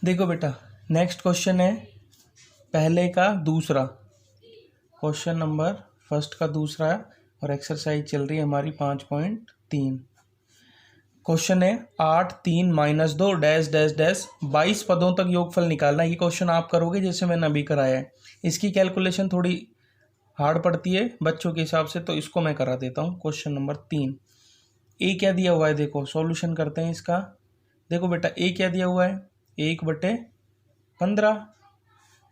देखो बेटा, next question है पहले का दूसरा, क्वेश्चन नंबर फर्स्ट का दूसरा है और एक्सरसाइज चल रही है हमारी 5.3। क्वेश्चन है 8 3 - 2 डैश डैश डैश 22 पदों तक योगफल निकालना। ये क्वेश्चन आप करोगे जैसे मैंने अभी कराया है। इसकी कैलकुलेशन थोड़ी हार्ड पड़ती है बच्चों के हिसाब से, तो इसको मैं करा देता हूँ। क्वेश्चन नंबर 3, ए क्या दिया हुआ है, देखो सॉल्यूशन करते हैं इसका। देखो बेटा, ए क्या दिया हुआ है, 1/15।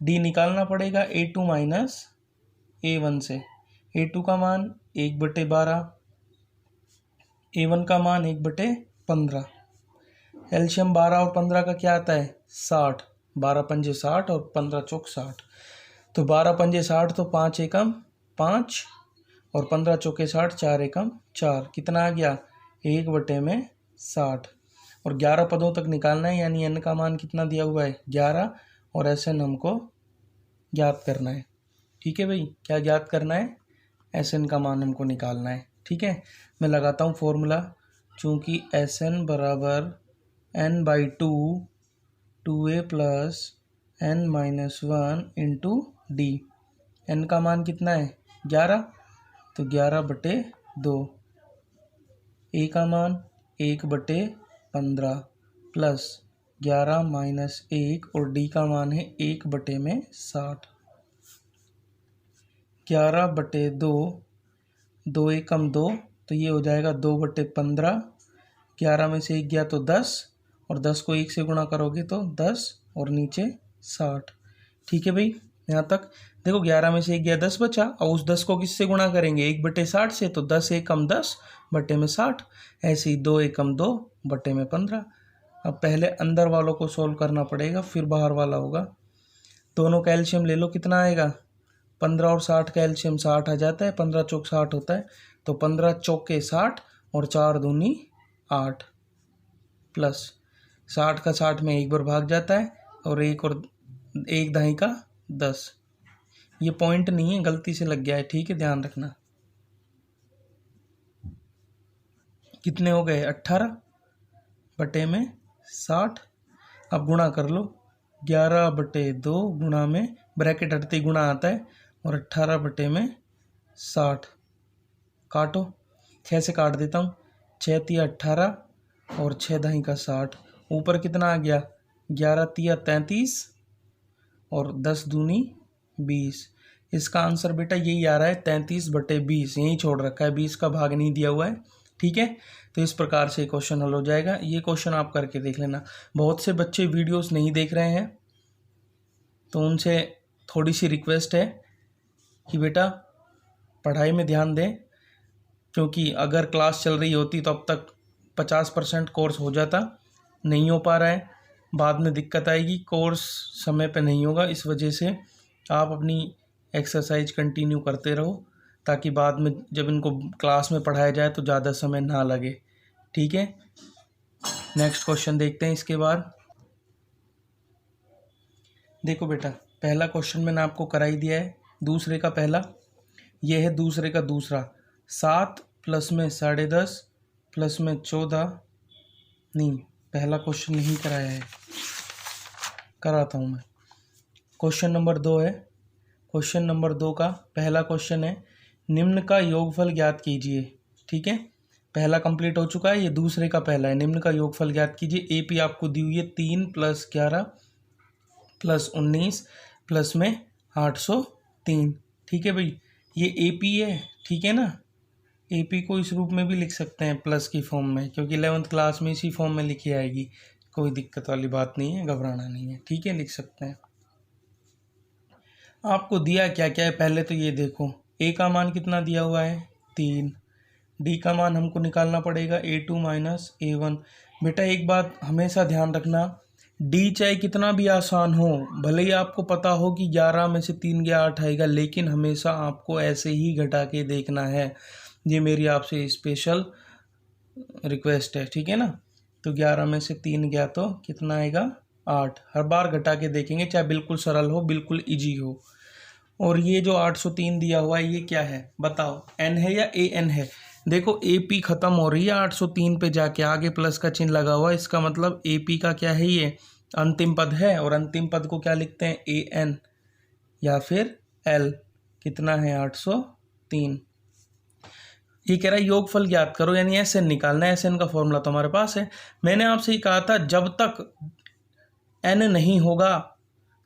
डी निकालना पड़ेगा A2 माइनस A1 से। A2 का मान 1/12, A1 का मान 1/15। एलसीएम 12 और 15 का क्या आता है, 60। 12 पंजे 60 और 15 चौक 60। तो 12 पंजे 60 तो 5 एकम 5 और 15 चौके 60, 4 एकम 4। कितना आ गया, 1/60। और 11 पदों तक निकालना है, यानी एन का मान कितना दिया हुआ है, 11। और एस एन हमको ज्ञात करना है। ठीक है भाई, क्या ज्ञात करना है, एस एन का मान हमको निकालना है। ठीक है, मैं लगाता हूँ फॉर्मूला। चूँकि एस एन बराबर n/2 2a plus n-1 into D. N का मान कितना है, 11, तो 11/2। ए का मान 1/15 प्लस 11 माइनस 1 और डी का मान है 1/60। 11/2, 2 एकम 2, तो ये हो जाएगा 2/15। 11 में से 1 गया तो 10, और 10 को 1 से गुणा करोगे तो 10 और नीचे 60। ठीक है भाई, यहाँ तक। देखो 11 में से 1 गया, 10 बचा, और उस 10 को किससे गुणा करेंगे, 1/60 से, तो 10 एकम 10 बटे में 60। ऐसे ही 2 एकम 2 बटे में 15। अब पहले अंदर वालों को सोल्व करना पड़ेगा, फिर बाहर वाला होगा। दोनों का एलसीएम ले लो, कितना आएगा, 15 और 60 का एलसीएम 60 आ जाता है। 15 चौक 60 होता है, तो 15 चौके 60 और 4 दूनी 8 प्लस 60 का 60 में एक बार भाग जाता है, और एक दहाई का 10। ये पॉइंट नहीं है, गलती से लग गया है, ठीक है, ध्यान रखना। कितने हो गए, 18 बटे में 60। अब गुणा कर लो, 11/2 गुणा में ब्रैकेट हटते ही गुणा आता है, और 18 बटे में 60। काटो, 6 से काट देता हूँ, 6 तिया 18 और 6 दही का 60। ऊपर कितना आ गया, 11 तिया 33 और 10 दूनी 20। इसका आंसर बेटा यही आ रहा है, 33/20। यही छोड़ रखा है, 20 का भाग नहीं दिया हुआ है। ठीक है, तो इस प्रकार से क्वेश्चन हल हो जाएगा। ये क्वेश्चन आप करके देख लेना। बहुत से बच्चे वीडियोस नहीं देख रहे हैं, तो उनसे थोड़ी सी रिक्वेस्ट है कि बेटा पढ़ाई में ध्यान दें, क्योंकि अगर क्लास चल रही होती तो अब तक 50% कोर्स हो जाता। नहीं हो पा रहा है, बाद में दिक्कत आएगी, कोर्स समय पे नहीं होगा। इस वजह से आप अपनी एक्सरसाइज कंटिन्यू करते रहो, ताकि बाद में जब इनको क्लास में पढ़ाया जाए तो ज़्यादा समय ना लगे। ठीक है, नेक्स्ट क्वेश्चन देखते हैं इसके बाद। देखो बेटा, पहला क्वेश्चन मैंने आपको करा ही दिया है, दूसरे का पहला। यह है दूसरे का दूसरा, 7 प्लस में 10.5 प्लस में 14। नहीं, पहला क्वेश्चन नहीं कराया है, कराता हूँ मैं। क्वेश्चन नंबर 2 है। क्वेश्चन नंबर 2 का पहला क्वेश्चन है, निम्न का योगफल ज्ञात कीजिए। ठीक है, पहला कंप्लीट हो चुका है, ये दूसरे का पहला है। निम्न का योगफल ज्ञात कीजिए। एपी आपको दी हुई है 3 + 11 + 19 प्लस में 803। ठीक है भाई, ये एपी है, ठीक है ना। एपी को इस रूप में भी लिख सकते हैं, प्लस की फॉर्म में, क्योंकि 11th क्लास में इसी फॉर्म में लिखी आएगी। कोई दिक्कत वाली बात नहीं है, घबराना नहीं है। ठीक है, लिख सकते हैं। आपको दिया क्या क्या है, पहले तो ये देखो। ए का मान कितना दिया हुआ है, 3। डी का मान हमको निकालना पड़ेगा A2 माइनस A1। बेटा एक बात हमेशा ध्यान रखना, डी चाहे कितना भी आसान हो, भले ही आपको पता हो कि 11 में से 3 गया 8 आएगा, लेकिन हमेशा आपको ऐसे ही घटा के देखना है। ये मेरी आपसे स्पेशल रिक्वेस्ट है, ठीक है ना। तो 11 में से 3 गया तो कितना आएगा, 8। हर बार घटा के देखेंगे, चाहे बिल्कुल सरल हो, बिल्कुल इजी हो। और ये जो 803 दिया हुआ है, ये क्या है बताओ, एन है या ए एन है। देखो ए पी खत्म हो रही है 803 पे जाके, आगे प्लस का चिन्ह लगा हुआ है, इसका मतलब ए पी का क्या है, ये अंतिम पद है, और अंतिम पद को क्या लिखते हैं, ए एन या फिर एल। कितना है 803। ये कह रहा है योगफल ज्ञात करो, यानी एस एन निकालना है। एस एन का फॉर्मूला तो हमारे पास है। मैंने आपसे ही कहा था जब तक एन नहीं होगा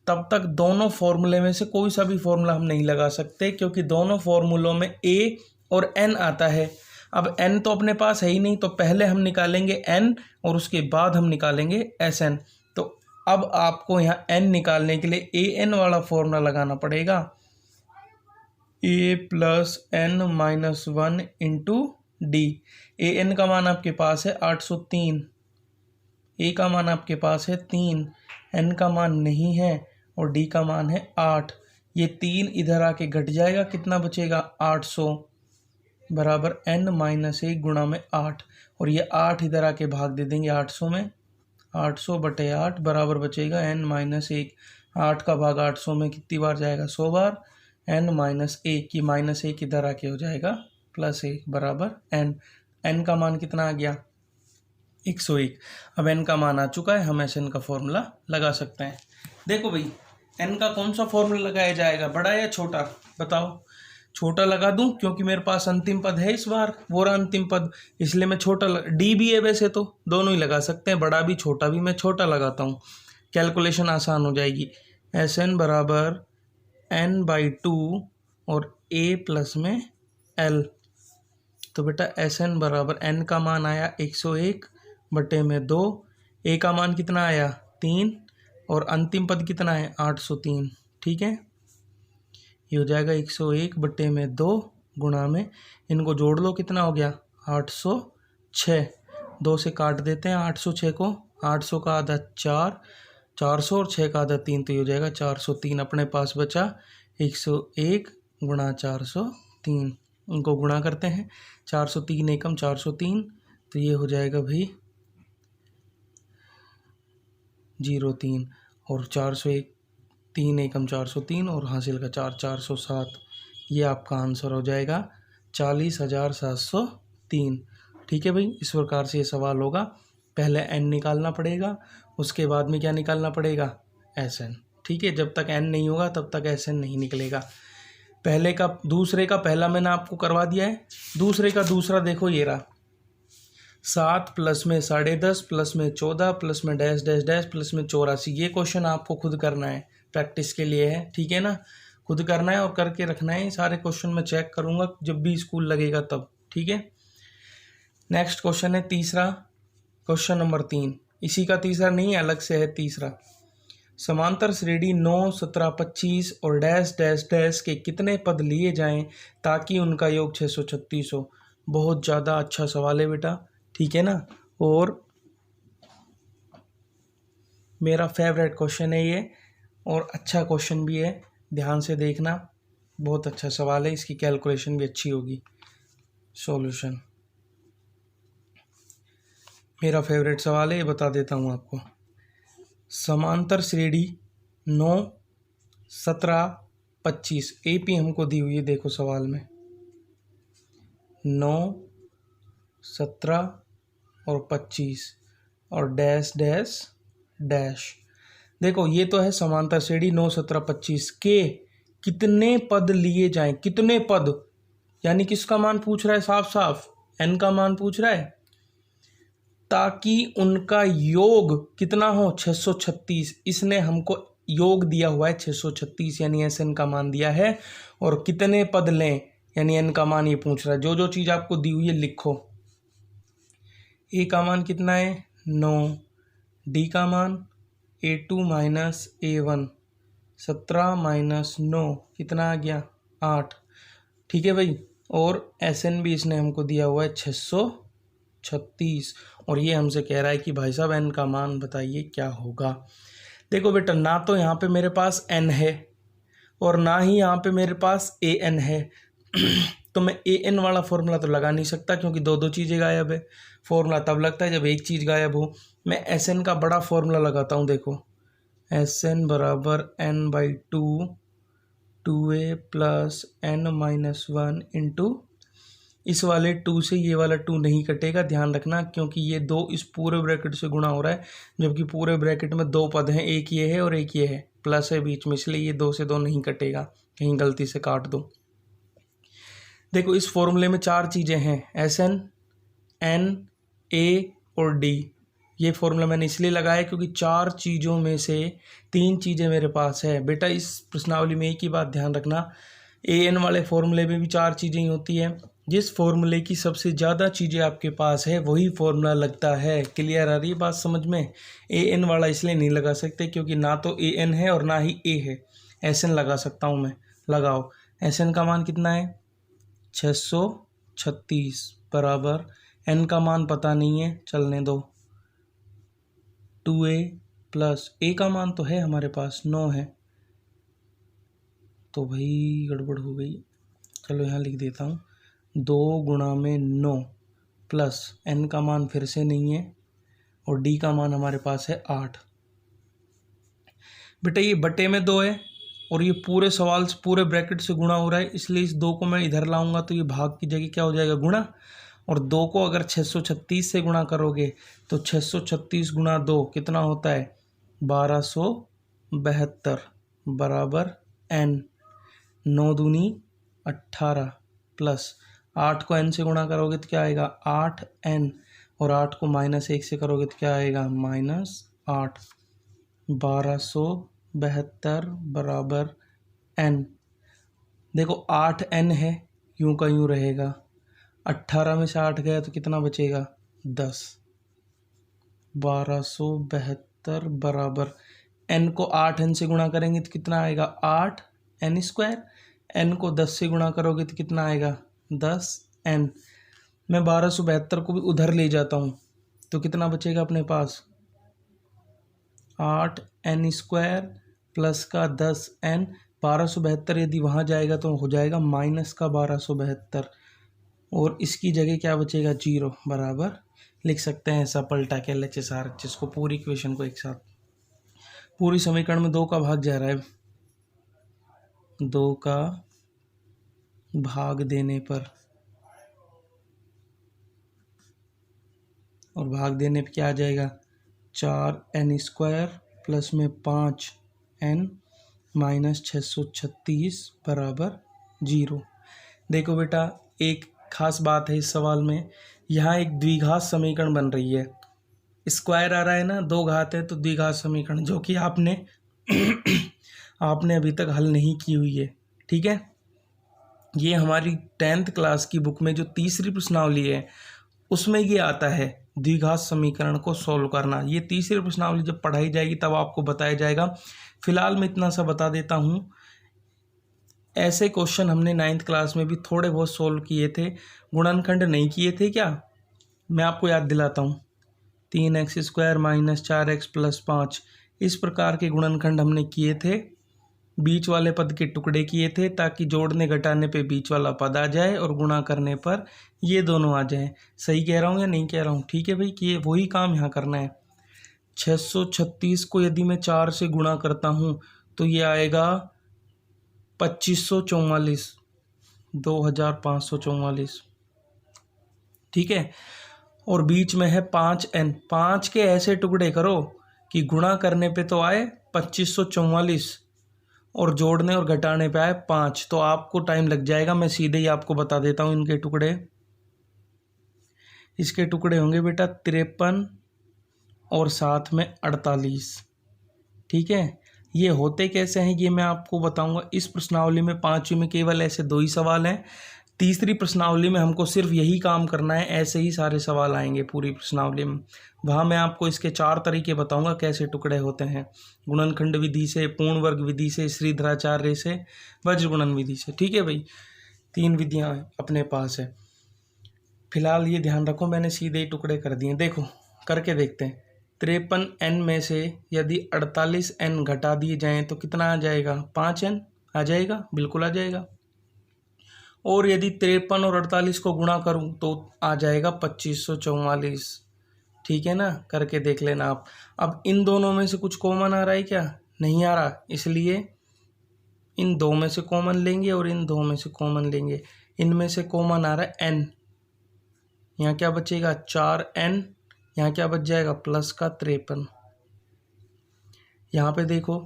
तब तक दोनों फॉर्मूले में से कोई सा भी फॉर्मूला हम नहीं लगा सकते, क्योंकि दोनों फॉर्मूलों में ए और एन आता है। अब एन तो अपने पास है ही नहीं, तो पहले हम निकालेंगे एन और उसके बाद हम निकालेंगे एस एन। तो अब आपको यहाँ एन निकालने के लिए ए एन वाला फॉर्मूला लगाना पड़ेगा, A plus N minus 1 into D. A N का मान आपके पास है 803, ए का मान आपके पास है 3, एन का मान नहीं है और डी का मान है 8। ये 3 इधर आके घट जाएगा, कितना बचेगा 800 बराबर एन माइनस 1 गुणा में 8, और ये 8 इधर आके भाग दे देंगे 800 में, 800 बटे 8 बराबर बचेगा एन माइनस 1। 8 का भाग 800 में कितनी बार जाएगा, 100 बार। एन माइनस 1 की माइनस 1 इधर आके हो जाएगा प्लस 1 बराबर एन। एन का मान कितना आ गया 101। अब एन का मान आ चुका है, हम एस एन का फॉर्मूला लगा सकते हैं। देखो भाई एन का कौन सा फॉर्मूला लगाया जाएगा, बड़ा या छोटा, बताओ। छोटा लगा दूं क्योंकि मेरे पास अंतिम पद है इस बार, वो रहा अंतिम पद, इसलिए मैं छोटा डी भी है, वैसे तो दोनों ही लगा सकते हैं, बड़ा भी छोटा भी। मैं छोटा लगाता हूँ, कैलकुलेशन आसान हो जाएगी। एस एन बराबर एन बाई 2 और ए प्लस में एल। तो बेटा एस एन बराबर एन का मान आया 101 बटे में 2, ए का मान कितना आया 3 और अंतिम पद कितना है 803। ठीक है, ये हो जाएगा 101 बटे में 2 गुणा में, इनको जोड़ लो कितना हो गया 806। 2 से काट देते हैं 806 को, 800 का आधा 4, 400 और 6 का आधा 3, तो ये हो जाएगा 403। अपने पास बचा 101 गुणा 403, इनको गुणा करते हैं, 403 एकम 403, तो ये हो जाएगा भाई 03 और 401 3 एकम 403 और हासिल का 4 407। ये आपका आंसर हो जाएगा 40,703। ठीक है भाई, इस प्रकार से ये सवाल होगा। पहले एन निकालना पड़ेगा, उसके बाद में क्या निकालना पड़ेगा एस एन। ठीक है, जब तक एन नहीं होगा तब तक एस एन नहीं निकलेगा। पहले का दूसरे का पहला मैंने आपको करवा दिया है, दूसरे का दूसरा देखो ये रहा 7 प्लस में 10.5 प्लस में 14 प्लस में डैश डैश डैश प्लस में 84। ये क्वेश्चन आपको खुद करना है, प्रैक्टिस के लिए है। ठीक है ना, खुद करना है और करके रखना है। सारे क्वेश्चन मैं चेक करूँगा जब भी स्कूल लगेगा तब। ठीक है, नेक्स्ट क्वेश्चन है तीसरा, क्वेश्चन नंबर 3। इसी का तीसरा नहीं, अलग से है तीसरा। समांतर श्रेणी 9, 17, 25 और डैश डैश डैश के कितने पद लिए जाएं ताकि उनका योग 636 हो। बहुत ज़्यादा अच्छा सवाल है बेटा, ठीक है ना, और मेरा फेवरेट क्वेश्चन है ये, और अच्छा क्वेश्चन भी है, ध्यान से देखना। बहुत अच्छा सवाल है, इसकी कैलकुलेशन भी अच्छी होगी। सॉल्यूशन मेरा फेवरेट सवाल है, ये बता देता हूँ आपको। समांतर श्रेणी 9, 17, 25 एपी हमको दी हुई है। देखो सवाल में 9, 17 और 25 और डैश डैश डैश। देखो ये तो है समांतर श्रेणी 9, 17, 25 के कितने पद लिए जाएं। कितने पद यानी किसका मान पूछ रहा है, साफ साफ एन का मान पूछ रहा है, ताकि उनका योग कितना हो 636। इसने हमको योग दिया हुआ है 636, यानी एस एन का मान दिया है, और कितने पद लें यानी एन का मान ये पूछ रहा है। जो जो चीज़ आपको दी हुई है लिखो। ए का मान कितना है 9, डी का मान A2 माइनस A1, 17 माइनस 9 कितना आ गया 8। ठीक है भाई, और एस एन भी इसने हमको दिया हुआ है 636, और ये हमसे कह रहा है कि भाई साहब एन का मान बताइए क्या होगा। देखो बेटा, ना तो यहाँ पे मेरे पास एन है और ना ही यहाँ पे मेरे पास ए एन है तो मैं ए एन वाला फॉर्मूला तो लगा नहीं सकता, क्योंकि दो दो चीज़ें गायब है। फॉर्मूला तब लगता है जब एक चीज़ गायब हो। मैं एस एन का बड़ा फॉर्मूला लगाता हूँ। देखो एस एन बराबर N by 2 2a plus N minus 1 into इस वाले 2 से ये वाला 2 नहीं कटेगा, ध्यान रखना, क्योंकि ये 2 इस पूरे ब्रैकेट से गुणा हो रहा है, जबकि पूरे ब्रैकेट में 2 पद हैं, एक ये है और एक ये है, प्लस है बीच में, इसलिए ये 2 से 2 नहीं कटेगा, कहीं गलती से काट दो। देखो इस फॉर्मूले में 4 चीज़ें हैं, SN, N, A और D। ये फॉर्मूला मैंने इसलिए लगाया क्योंकि 4 चीज़ों में से 3 चीज़ें मेरे पास है। बेटा इस प्रश्नावली में एक ही बात ध्यान रखना, AN वाले फॉर्मूले में भी 4 चीज़ें ही होती है, जिस फॉर्मूले की सबसे ज़्यादा चीज़ें आपके पास है वही फॉर्मूला लगता है। क्लियर आ रही है बात समझ में? AN वाला इसलिए नहीं लगा सकते क्योंकि ना तो AN है और ना ही A है, SN लगा सकता हूँ मैं। लगाओ, SN का मान कितना है 636 बराबर, N का मान पता नहीं है, चलने दो, 2A प्लस A का मान तो है हमारे पास 9 है, तो भाई गड़बड़ हो गई, चलो यहाँ लिख देता हूँ 2 गुणा में 9 प्लस N का मान फिर से नहीं है और D का मान हमारे पास है 8। बेटा ये बटे में 2 है और ये पूरे सवाल से पूरे ब्रैकेट से गुणा हो रहा है, इसलिए इस 2 को मैं इधर लाऊंगा तो ये भाग की जगह क्या हो जाएगा गुणा, और 2 को अगर 636 से गुणा करोगे तो 636 गुणा 2 कितना होता है 1272 बराबर N, 9 दूनी 18 प्लस 8 को N से गुणा करोगे तो क्या आएगा 8N, और 8 को -1 से करोगे तो क्या आएगा -8, 1272 बराबर N। देखो 8N है, यूं का यूं रहेगा, 18 में से 8 गया तो कितना बचेगा 10, 1272 बराबर N को 8N से गुणा करेंगे तो कितना आएगा 8N², N को 10 से गुणा करोगे तो कितना आएगा 10N। मैं 1272 को भी उधर ले जाता हूँ तो कितना बचेगा अपने पास 8N² प्लस का 10N, 1272 यदि वहाँ जाएगा तो हो जाएगा माइनस का 1272, और इसकी जगह क्या बचेगा 0 बराबर लिख सकते हैं ऐसा पलटा के LHS RHS को, पूरी इक्वेशन को एक साथ, पूरी समीकरण में 2 का भाग जा रहा है, 2 का भाग देने पर, और भाग देने पे क्या आ जाएगा 4N² प्लस में 5N माइनस 636 बराबर 0। देखो बेटा एक खास बात है इस सवाल में, यहाँ एक द्विघात समीकरण बन रही है, स्क्वायर आ रहा है ना, 2 घात है तो द्विघात समीकरण, जो कि आपने आपने अभी तक हल नहीं की हुई है, ठीक है। ये हमारी 10th क्लास की बुक में जो तीसरी प्रश्नावली है उसमें ये आता है द्विघात समीकरण को सॉल्व करना। ये तीसरी प्रश्नावली जब पढ़ाई जाएगी तब आपको बताया जाएगा, फिलहाल मैं इतना सा बता देता हूँ। ऐसे क्वेश्चन हमने 9th क्लास में भी थोड़े बहुत सॉल्व किए थे, गुणनखंड नहीं किए थे क्या, मैं आपको याद दिलाता हूँ, 3x² माइनस 4x प्लस 5, इस प्रकार के गुणनखंड हमने किए थे, बीच वाले पद के टुकड़े किए थे ताकि जोड़ने घटाने पे बीच वाला पद आ जाए और गुणा करने पर ये दोनों आ जाए। सही कह रहा हूँ या नहीं कह रहा हूँ? ठीक है भाई, कि ये वही काम यहाँ करना है। 636 को यदि मैं 4 से गुणा करता हूँ तो ये आएगा 2544, 2544, ठीक है। और बीच में है 5N, 5 के ऐसे टुकड़े करो कि गुणा करने पे तो आए 2544 और जोड़ने और घटाने पे आए 5, तो आपको टाइम लग जाएगा। मैं सीधे ही आपको बता देता हूँ इनके टुकड़े, इसके टुकड़े होंगे बेटा 53 और साथ में 48, ठीक है। ये होते कैसे हैं ये मैं आपको बताऊंगा। इस प्रश्नावली में 5वीं में केवल ऐसे 2 ही सवाल हैं, तीसरी प्रश्नावली में हमको सिर्फ यही काम करना है, ऐसे ही सारे सवाल आएंगे पूरी प्रश्नावली में। वहाँ मैं आपको इसके 4 तरीके बताऊंगा कैसे टुकड़े होते हैं, गुणनखंड विधि से, पूर्ण वर्ग विधि से, श्रीधराचार्य से, वज्र गुणन विधि से, ठीक है भाई। 3 विधियाँ अपने पास है। फिलहाल ये ध्यान रखो, मैंने सीधे ही टुकड़े कर दिए, देखो करके देखते हैं। 53N में से यदि 48N घटा दिए जाएँ तो कितना आ जाएगा 5N आ जाएगा, बिल्कुल आ जाएगा। और यदि 53 और 48 को गुणा करूं तो आ जाएगा 2544, ठीक है ना, करके देख लेना आप। अब इन दोनों में से कुछ कॉमन आ रहा है क्या? नहीं आ रहा, इसलिए इन 2 में से कॉमन लेंगे और इन 2 में से कॉमन लेंगे। इनमें से कॉमन आ रहा है n, यहाँ क्या बचेगा 4n, यहाँ क्या बच जाएगा प्लस का 53। यहाँ पे देखो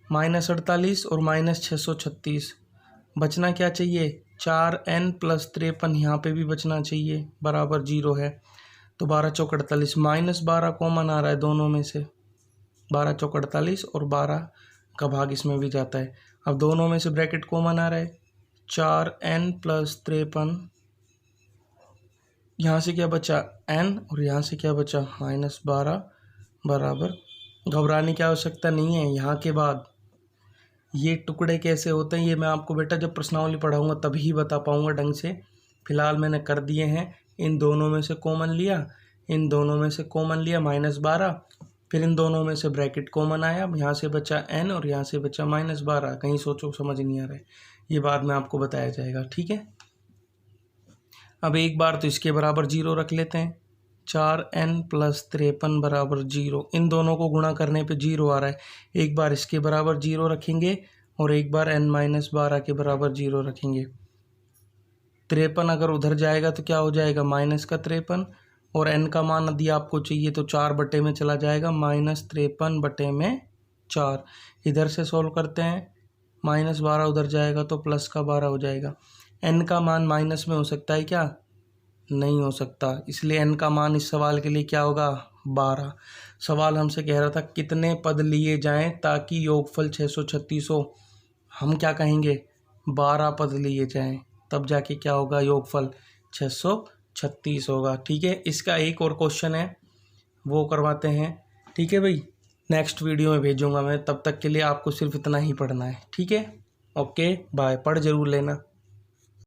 -48 और -636, बचना क्या चाहिए 4n प्लस 53, यहाँ पे भी बचना चाहिए, बराबर 0 है। तो 12 चौक 48, -12 कॉमन आ रहा है दोनों में से, 12 चौक 48 और 12 का भाग इसमें भी जाता है। अब दोनों में से ब्रैकेट कॉमन आ रहा है 4n प्लस 53, यहाँ से क्या बचा n और यहाँ से क्या बचा -12, बराबर। घबराने की आवश्यकता नहीं है। यहाँ के बाद ये टुकड़े कैसे होते हैं ये मैं आपको बेटा जब प्रश्नावली पढ़ाऊंगा तभी बता पाऊंगा ढंग से। फिलहाल मैंने कर दिए हैं, इन दोनों में से कॉमन लिया, इन दोनों में से कॉमन लिया -12, फिर इन दोनों में से ब्रैकेट कॉमन आया, यहाँ से बचा n और यहाँ से बचा -12। कहीं सोचो समझ नहीं आ रहा है, ये बाद में आपको बताया जाएगा, ठीक है। अब एक बार तो इसके बराबर 0 रख लेते हैं, 4n प्लस 53 बराबर 0। इन दोनों को गुणा करने पे 0 आ रहा है, एक बार इसके बराबर 0 रखेंगे और एक बार n-12 के बराबर 0 रखेंगे। 53 अगर उधर जाएगा तो क्या हो जाएगा -53, और n का मान यदि आपको चाहिए तो 4 बटे में चला जाएगा, -53 बटे में 4। इधर से सोल्व करते हैं, -12 उधर जाएगा तो प्लस का 12 हो जाएगा। n का मान माइनस में हो सकता है क्या, नहीं हो सकता, इसलिए n का मान इस सवाल के लिए क्या होगा 12। सवाल हमसे कह रहा था कितने पद लिए जाएं ताकि योगफल 636 हो, हम क्या कहेंगे 12 पद लिए जाएं, तब जाके क्या होगा योगफल 636 होगा, ठीक है। इसका एक और क्वेश्चन है वो करवाते हैं, ठीक है भाई, नेक्स्ट वीडियो में भेजूंगा मैं, तब तक के लिए आपको सिर्फ इतना ही पढ़ना है, ठीक है। ओके बाय, पढ़ जरूर लेना।